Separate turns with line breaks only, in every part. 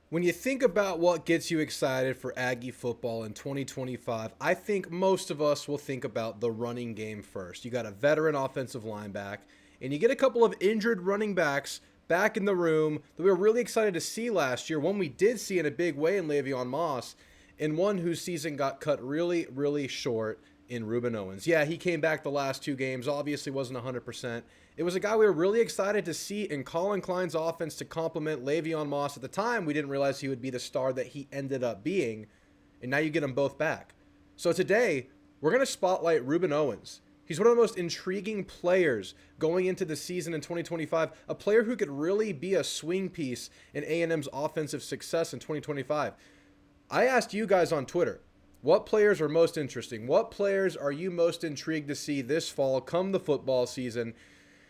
When you think about what gets you excited for Aggie football in 2025, I think most of us will think about the running game first. You got a veteran offensive line back, and you get a couple of injured running backs back in the room that we were really excited to see last year. One we did see in a big way in Le'Veon Moss, and one whose season got cut really, really short in Rueben Owens. Yeah, he came back the last two games, obviously wasn't 100%. It was a guy we were really excited to see in Colin Klein's offense to complement Le'Veon Moss. At the time, we didn't realize he would be the star that he ended up being, and now you get them both back. So today, we're going to spotlight Rueben Owens. He's one of the most intriguing players going into the season in 2025, a player who could really be a swing piece in A&M's offensive success in 2025. I asked you guys on Twitter, what players are most interesting? What players are you most intrigued to see this fall come the football season?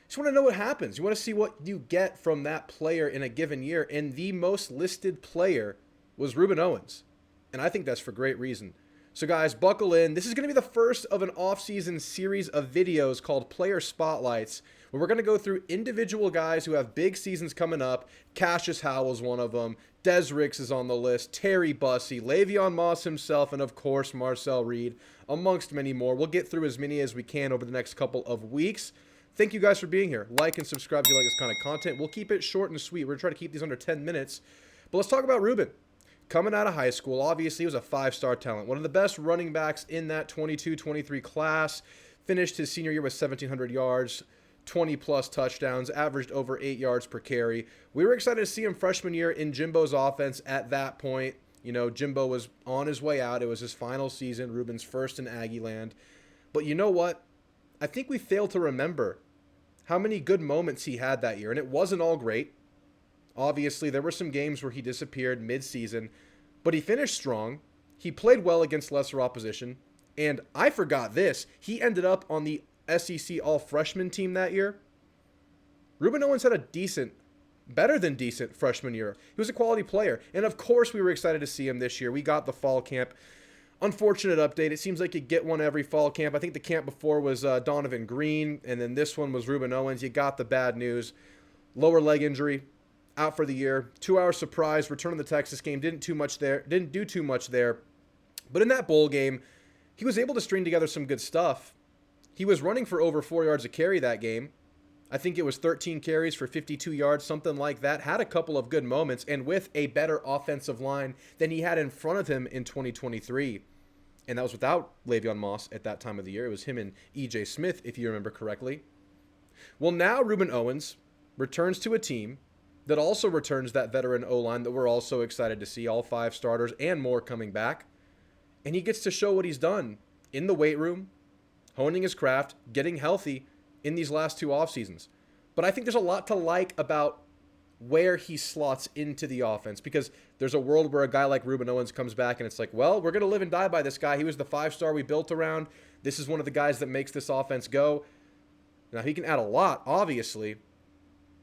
Just want to know what happens. You want to see what you get from that player in a given year. And the most listed player was Rueben Owens. And I think that's for great reason. So guys, buckle in. This is going to be the first of an off-season series of videos called Player Spotlights, where we're going to go through individual guys who have big seasons coming up. Cassius Howell's one of them. Des Ricks is on the list. Terry Bussey, Le'Veon Moss himself, and of course Marcel Reed, amongst many more. We'll get through as many as we can over the next couple of weeks. Thank you guys for being here. Like and subscribe if you like this kind of content. We'll keep it short and sweet. We're going to try to keep these under 10 minutes. But let's talk about Rueben. Coming out of high school, obviously, he was a five-star talent. One of the best running backs in that 22-23 class. Finished his senior year with 1,700 yards, 20-plus touchdowns, averaged over 8 yards per carry. We were excited to see him freshman year in Jimbo's offense at that point. You know, Jimbo was on his way out. It was his final season, Ruben's first in Aggie land. But you know what? I think we failed to remember how many good moments he had that year. And it wasn't all great. Obviously, there were some games where he disappeared mid-season, but he finished strong. He played well against lesser opposition. And I forgot this. He ended up on the SEC All-Freshman team that year. Rueben Owens had a decent, better than decent freshman year. He was a quality player. And of course, we were excited to see him this year. We got the fall camp. Unfortunate update. It seems like you get one every fall camp. I think the camp before was Donovan Green, and then this one was Rueben Owens. You got the bad news. Lower leg injury, out for the year. 2-hour surprise, return of the Texas game. Didn't do too much there. But in that bowl game, he was able to string together some good stuff. He was running for over 4 yards a carry that game. I think it was 13 carries for 52 yards, something like that. Had a couple of good moments, and with a better offensive line than he had in front of him in 2023. And that was without Le'Veon Moss at that time of the year. It was him and E.J. Smith, if you remember correctly. Well, now Rueben Owens returns to a team that also returns that veteran O-line that we're also excited to see, all 5 starters and more coming back. And he gets to show what he's done in the weight room, honing his craft, getting healthy in these last 2 off seasons. But I think there's a lot to like about where he slots into the offense, because there's a world where a guy like Rueben Owens comes back and it's like, well, we're going to live and die by this guy. He was the 5-star we built around. This is one of the guys that makes this offense go. Now, he can add a lot, obviously,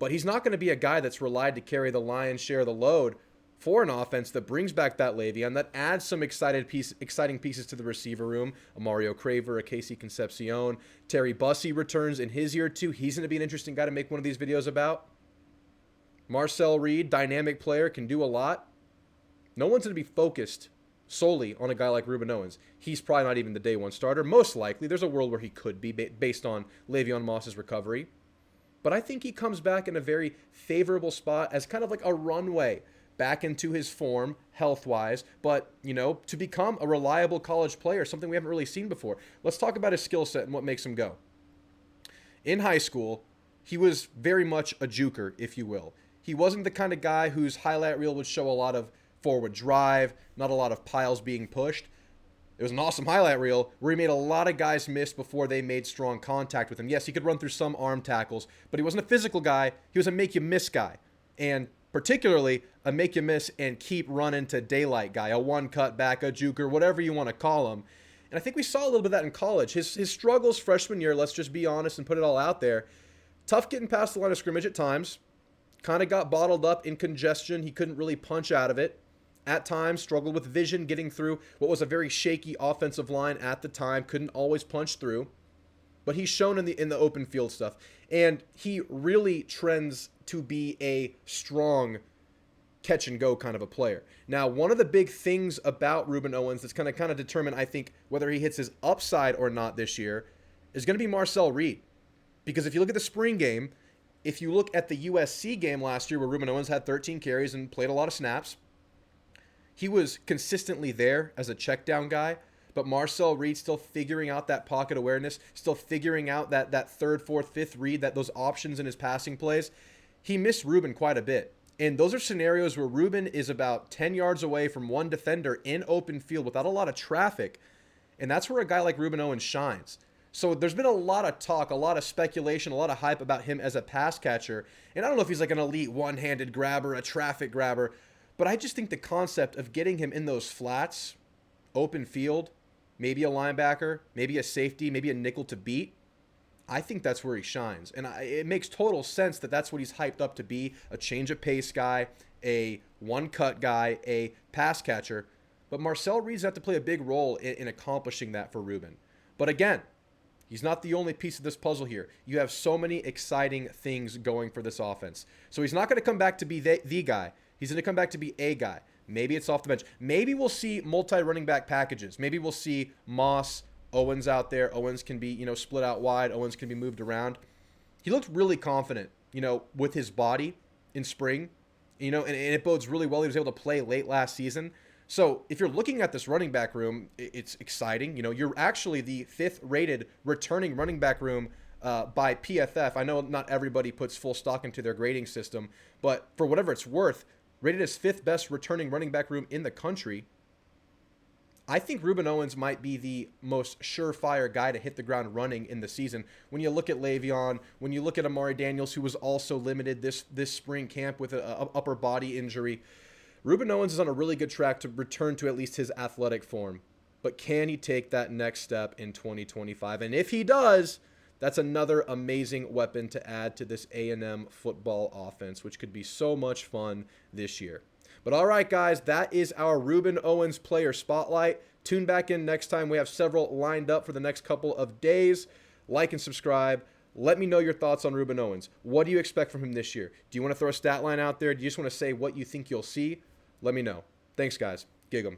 but he's not going to be a guy that's relied to carry the lion's share of the load for an offense that brings back that Le'Veon, that adds some exciting pieces to the receiver room. A Mario Craver, a Casey Concepcion. Terry Bussey returns in his year too. He's going to be an interesting guy to make one of these videos about. Marcel Reed, dynamic player, can do a lot. No one's going to be focused solely on a guy like Rueben Owens. He's probably not even the day one starter. Most likely, there's a world where he could be based on Le'Veon Moss's recovery. But I think he comes back in a very favorable spot as kind of like a runway back into his form, health-wise, but, you know, to become a reliable college player, something we haven't really seen before. Let's talk about his skill set and what makes him go. In high school, he was very much a juker, if you will. He wasn't the kind of guy whose highlight reel would show a lot of forward drive, not a lot of piles being pushed. It was an awesome highlight reel where he made a lot of guys miss before they made strong contact with him. Yes, he could run through some arm tackles, but he wasn't a physical guy. He was a make-you-miss guy. And particularly a make-you-miss and keep running to daylight guy, a one-cut back, a juker, whatever you want to call him. And I think we saw a little bit of that in college. His struggles freshman year, let's just be honest and put it all out there. Tough getting past the line of scrimmage at times. Kind of got bottled up in congestion. He couldn't really punch out of it. At times, struggled with vision getting through what was a very shaky offensive line at the time. Couldn't always punch through. But he's shown in the open field stuff. And he really trends to be a strong catch and go kind of a player. Now, one of the big things about Rueben Owens that's going to kind of determine, I think, whether he hits his upside or not this year is going to be Marcel Reed. Because if you look at the spring game, if you look at the USC game last year where Rueben Owens had 13 carries and played a lot of snaps, he was consistently there as a check down guy. But Marcel Reed still figuring out that pocket awareness, still figuring out that third, fourth, fifth read, those options in his passing plays. He missed Rueben quite a bit. And those are scenarios where Rueben is about 10 yards away from one defender in open field without a lot of traffic. And that's where a guy like Rueben Owens shines. So there's been a lot of talk, a lot of speculation, a lot of hype about him as a pass catcher. And I don't know if he's like an elite one-handed grabber, a traffic grabber. But I just think the concept of getting him in those flats, open field, maybe a linebacker, maybe a safety, maybe a nickel to beat, I think that's where he shines. And it makes total sense that that's what he's hyped up to be, a change of pace guy, a one-cut guy, a pass catcher. But Marcel Reed's have to play a big role in accomplishing that for Rueben. But again, he's not the only piece of this puzzle here. You have so many exciting things going for this offense. So he's not going to come back to be the guy. He's going to come back to be a guy. Maybe it's off the bench. Maybe we'll see multi-running back packages. Maybe we'll see Moss, Owens out there. Owens can be, split out wide. Owens can be moved around. He looked really confident, with his body in spring, and it bodes really well. He was able to play late last season. So if you're looking at this running back room, it's exciting. You're actually the 5th rated returning running back room by PFF. I know not everybody puts full stock into their grading system, but for whatever it's worth, rated as 5th best returning running back room in the country. I think Rueben Owens might be the most surefire guy to hit the ground running in the season. When you look at Le'Veon, when you look at Amari Daniels, who was also limited this spring camp with an upper body injury, Rueben Owens is on a really good track to return to at least his athletic form. But can he take that next step in 2025? And if he does, that's another amazing weapon to add to this A&M football offense, which could be so much fun this year. But all right, guys, that is our Rueben Owens player spotlight. Tune back in next time. We have several lined up for the next couple of days. Like and subscribe. Let me know your thoughts on Rueben Owens. What do you expect from him this year? Do you want to throw a stat line out there? Do you just want to say what you think you'll see? Let me know. Thanks, guys. Gig 'em.